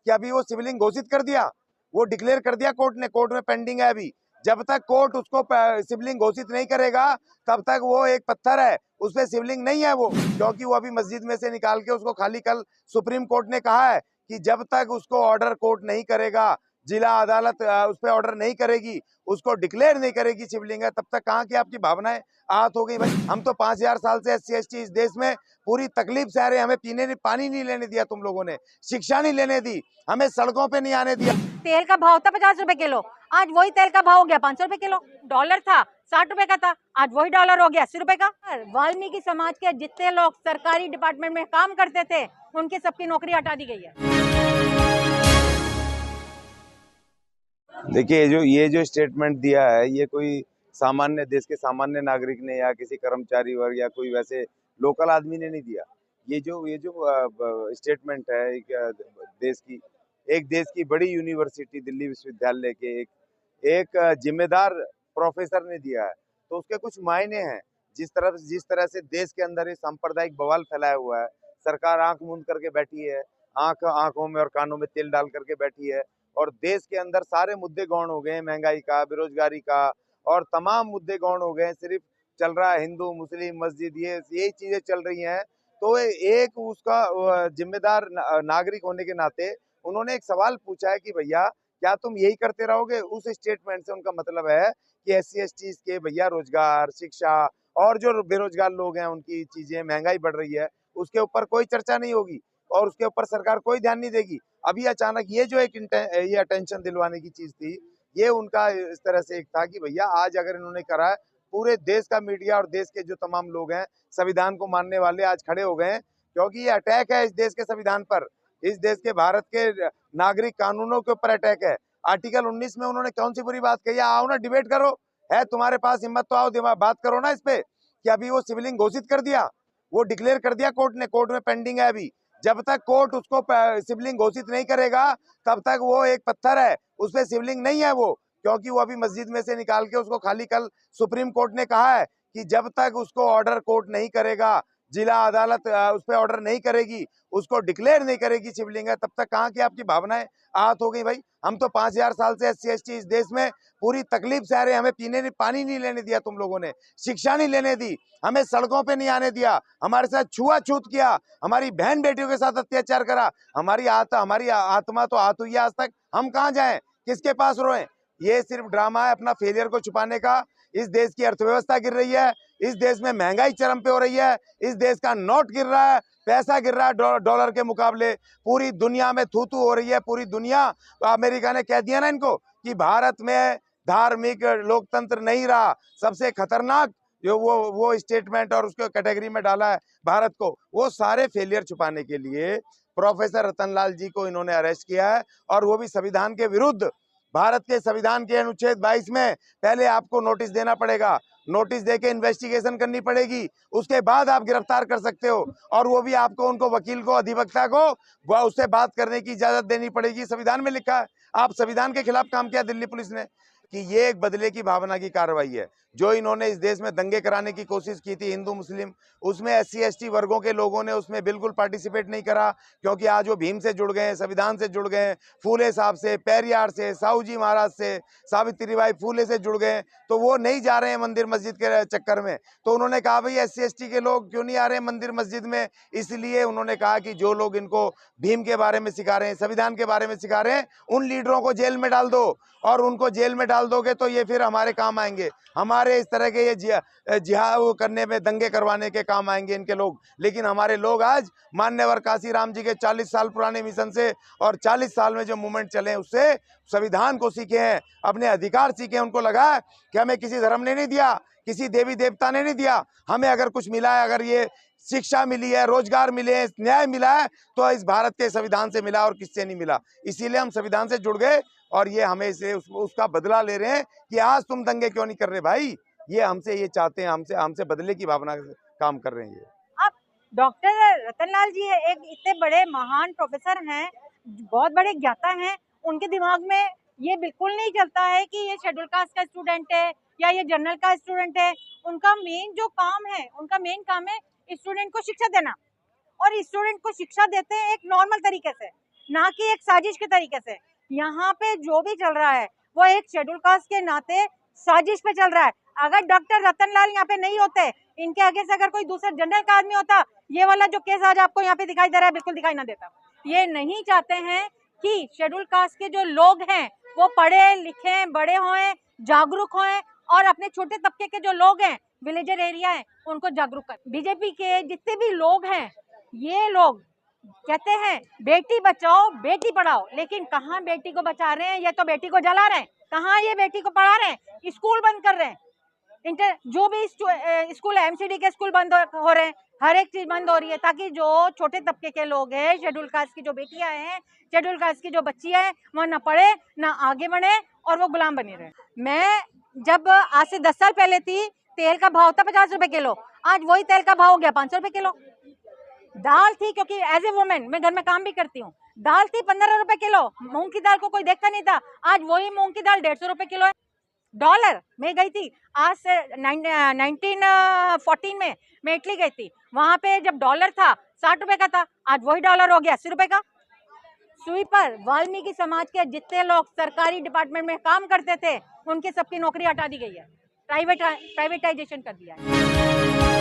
कि अभी वो सिविलिंग घोषित कर दिया, वो डिक्लेयर कर दिया कोर्ट ने, कोर्ट में पेंडिंग है अभी। जब तक कोर्ट उसको सिविलिंग घोषित नहीं करेगा तब तक वो एक पत्थर है, उस पर सिविलिंग नहीं है वो, क्योंकि वो अभी मस्जिद में से निकाल के उसको खाली, कल सुप्रीम कोर्ट ने कहा है कि जब तक उसको ऑर्डर कोर्ट नहीं करेगा, जिला अदालत उस पर ऑर्डर नहीं करेगी, उसको डिक्लेयर नहीं करेगी शिवलिंग है, तब तक कहाँ की आपकी भावनाएं आहत हो गई। भाई हम तो 5000 साल से SC ST इस देश में पूरी तकलीफ सह रहे हैं, हमें पीने पानी नहीं लेने दिया तुम लोगों ने, शिक्षा नहीं लेने दी, हमें सड़कों पे नहीं आने दिया। तेल का भाव था 50 रुपए किलो, आज वही तेल का भाव हो गया 500 रुपए किलो। डॉलर था 60 रुपए का था, आज वही डॉलर हो गया 80 रुपए का। वाल्मीकि समाज के जितने लोग सरकारी डिपार्टमेंट में काम करते थे उनकी सबकी नौकरी हटा दी गई है। देखिए ये जो स्टेटमेंट दिया है, ये कोई सामान्य देश के सामान्य नागरिक ने या किसी कर्मचारी वर्ग या कोई वैसे लोकल आदमी ने नहीं दिया। ये जो स्टेटमेंट है एक देश की बड़ी यूनिवर्सिटी दिल्ली विश्वविद्यालय के एक जिम्मेदार प्रोफेसर ने दिया है, तो उसके कुछ मायने हैं। जिस तरह से देश के अंदर ये सांप्रदायिक बवाल फैलाया हुआ है, सरकार आंख मूंद करके बैठी है, आंखों में और कानों में तेल डाल करके बैठी है, और देश के अंदर सारे मुद्दे गौण हो गए हैं, महंगाई का, बेरोजगारी का, और तमाम मुद्दे गौण हो गए हैं। सिर्फ चल रहा है हिंदू मुस्लिम मस्जिद, ये चीजें चल रही हैं। तो एक उसका जिम्मेदार नागरिक होने के नाते उन्होंने एक सवाल पूछा है कि भैया क्या तुम यही करते रहोगे। उस स्टेटमेंट से उनका मतलब है कि SC ST के भैया रोजगार, शिक्षा और जो बेरोजगार लोग हैं उनकी चीजें, महंगाई बढ़ रही है, उसके ऊपर कोई चर्चा नहीं होगी और उसके ऊपर सरकार कोई ध्यान नहीं देगी। अभी अचानक ये जो ये अटेंशन दिलवाने की चीज थी, ये उनका इस तरह से एक था कि भैया आज अगर इन्होंने करा है, पूरे देश का मीडिया और देश के जो तमाम लोग हैं संविधान को मानने वाले आज खड़े हो गए हैं, क्योंकि ये अटैक है इस देश के संविधान पर, इस देश के भारत के नागरिक कानूनों के ऊपर अटैक है। आर्टिकल 19 में उन्होंने कौन सी बुरी बात कही है? आओ ना डिबेट करो, है तुम्हारे पास हिम्मत तो आओ दिमाग बात करो ना इस पे, कि अभी वो सिविलिंग घोषित कर दिया, वो डिक्लेयर कर दिया कोर्ट ने, कोर्ट में पेंडिंग है अभी। जब तक कोर्ट उसको सिविलिंग घोषित नहीं करेगा तब तक वो एक पत्थर है, उस पर सिविलिंग नहीं है वो, क्योंकि वो अभी मस्जिद में से निकाल के उसको खाली, कल सुप्रीम कोर्ट ने कहा है कि जब तक उसको ऑर्डर कोर्ट नहीं करेगा, जिला अदालत उस पर ऑर्डर नहीं करेगी, उसको डिक्लेयर नहीं करेगी शिवलिंग है, तब तक कहाँ की आपकी भावनाएं आहत हो गई। भाई हम तो 5000 साल से SC ST इस देश में पूरी तकलीफ सह रहे हैं, हमें पीने पानी नहीं लेने दिया तुम लोगों ने, शिक्षा नहीं लेने दी, हमें सड़कों पे नहीं आने दिया, हमारे साथ छुआछूत किया, हमारी बहन बेटियों के साथ अत्याचार करा, हमारी आत्मा तो आहत हुई है आज तक। हम कहाँ जाएं, किसके पास रोएं? ये सिर्फ ड्रामा है अपना फेलियर को छुपाने का। इस देश की अर्थव्यवस्था गिर रही है, इस देश में महंगाई चरम पे हो रही है, इस देश का नोट गिर रहा है, पैसा गिर रहा है डॉलर के मुकाबले, पूरी दुनिया में थू-थू हो रही है पूरी दुनिया। अमेरिका ने कह दिया ना इनको कि भारत में धार्मिक लोकतंत्र नहीं रहा, सबसे खतरनाक जो वो स्टेटमेंट और उसको कैटेगरी में डाला है भारत को। वो सारे फेलियर छुपाने के लिए प्रोफेसर रतनलाल जी को इन्होंने अरेस्ट किया है, और वो भी संविधान के विरुद्ध। भारत के संविधान के अनुच्छेद 22 में पहले आपको नोटिस देना पड़ेगा, नोटिस देके इन्वेस्टिगेशन करनी पड़ेगी, उसके बाद आप गिरफ्तार कर सकते हो, और वो भी आपको उनको वकील को, अधिवक्ता को उससे बात करने की इजाजत देनी पड़ेगी। संविधान में लिखा है। आप संविधान के खिलाफ काम किया दिल्ली पुलिस ने, कि ये एक बदले की भावना की कार्रवाई है। जो इन्होंने इस देश में दंगे कराने की कोशिश की थी हिंदू मुस्लिम, उसमें SC ST वर्गों के लोगों ने उसमें बिल्कुल पार्टिसिपेट नहीं करा, क्योंकि आज वो भीम से जुड़ गए, संविधान से जुड़ गए, फूले साहब से, पेरियार से, साहू जी महाराज से, सावित्रीबाई फूले से जुड़ गए, तो वो नहीं जा रहे हैं मंदिर मस्जिद के चक्कर में। तो उन्होंने कहा भाई SC ST के लोग क्यों नहीं आ रहे हैं मंदिर मस्जिद में, इसलिए उन्होंने कहा कि जो लोग इनको भीम के बारे में सिखा रहे हैं, संविधान के बारे में सिखा रहे हैं, उन लीडरों को जेल में डाल दो, और उनको जेल में डाल दोगे तो ये फिर हमारे काम आएंगे, हमारे इस तरह के ये जिहाद करने में, दंगे करवाने के काम आएंगे इनके लोग। लेकिन हमारे लोग आज मान्यवर काशीराम जी के 40 साल पुराने मिशन से और 40 साल में जो मूवमेंट चले हैं उससे संविधान को सीखे हैं, अपने अधिकार सीखे हैं। उनको लगा है कि हमें किसी धर्म ने नहीं दिया, किसी देवी देवता ने नहीं दिया, हमें अगर कुछ मिला है, अगर ये शिक्षा मिली है, रोजगार मिले हैं, न्याय मिला है, तो इस भारत के संविधान से मिला और किससे नहीं मिला। इसीलिए हम संविधान से जुड़ गए, और ये हमें से उसका बदला ले रहे हैं कि आज तुम दंगे क्यों नहीं कर रहे भाई। ये हमसे ये चाहते हैं, हमसे बदले की भावना से काम कर रहे हैं ये। अब डॉक्टर रतनलाल जी एक इतने बड़े महान प्रोफेसर हैं, बहुत बड़े ज्ञाता हैं, उनके दिमाग में ये बिल्कुल नहीं चलता है कि ये शेड्यूल कास्ट का स्टूडेंट है या ये जनरल का स्टूडेंट है। उनका मेन जो काम है, उनका मेन काम है स्टूडेंट को शिक्षा देना, और स्टूडेंट को शिक्षा देते हैं एक नॉर्मल तरीके से। ना कि एक साजिश के तरीके से। यहाँ पे जो भी चल रहा है वो एक शेड्यूल कास्ट के नाते साजिश पे चल रहा है। अगर डॉक्टर रतनलाल यहाँ पे नहीं होते, इनके आगे से अगर कोई दूसरा जनरल का आदमी होता, ये वाला जो केस आज आपको यहाँ पे दिखाई दे रहा है बिल्कुल दिखाई ना देता। ये नहीं चाहते हैं कि शेड्यूल कास्ट के जो लोग हैं वो पढ़े लिखे बड़े हों, जागरूक हों, और अपने छोटे तबके के जो लोग हैं, विलेजर एरिया है, उनको जागरूक कर। बीजेपी के जितने भी लोग हैं, ये लोग कहते हैं बेटी बचाओ बेटी पढ़ाओ, लेकिन कहाँ बेटी को बचा रहे हैं, ये तो बेटी को जला रहे हैं। कहाँ ये बेटी को पढ़ा रहे हैं, स्कूल बंद कर रहे हैं। जो भी स्कूल है, एमसीडी के स्कूल बंद हो रहे हैं, हर एक चीज बंद हो रही है, ताकि जो छोटे तबके के लोग हैं, शेड्यूल कास्ट की जो बेटियां हैं, शेड्यूल कास्ट की जो बच्चियां हैं, वो ना पढ़े ना आगे बढ़े और वो गुलाम बनी रहे। मैं जब आज से 10 साल पहले थी, तेल का भाव था 50 रुपए किलो, आज वही तेल का भाव हो गया 500 रुपए किलो। दाल थी, क्योंकि एज ए वुमेन मैं घर में काम भी करती हूँ, दाल थी 15 रुपए किलो, मूंग की दाल को कोई देखता नहीं था, आज वही मूंग की दाल 150 रुपए किलो है। डॉलर में गई थी, आज से 1914 में मैं इटली गई थी, वहां पे जब डॉलर था 60 रुपए का था, आज वही डॉलर हो गया 80 रुपए का। स्वीपर, वाल्मीकि समाज के जितने लोग सरकारी डिपार्टमेंट में काम करते थे, उनकी सबकी नौकरी हटा दी गई है, प्राइवेटाइजेशन कर दिया है।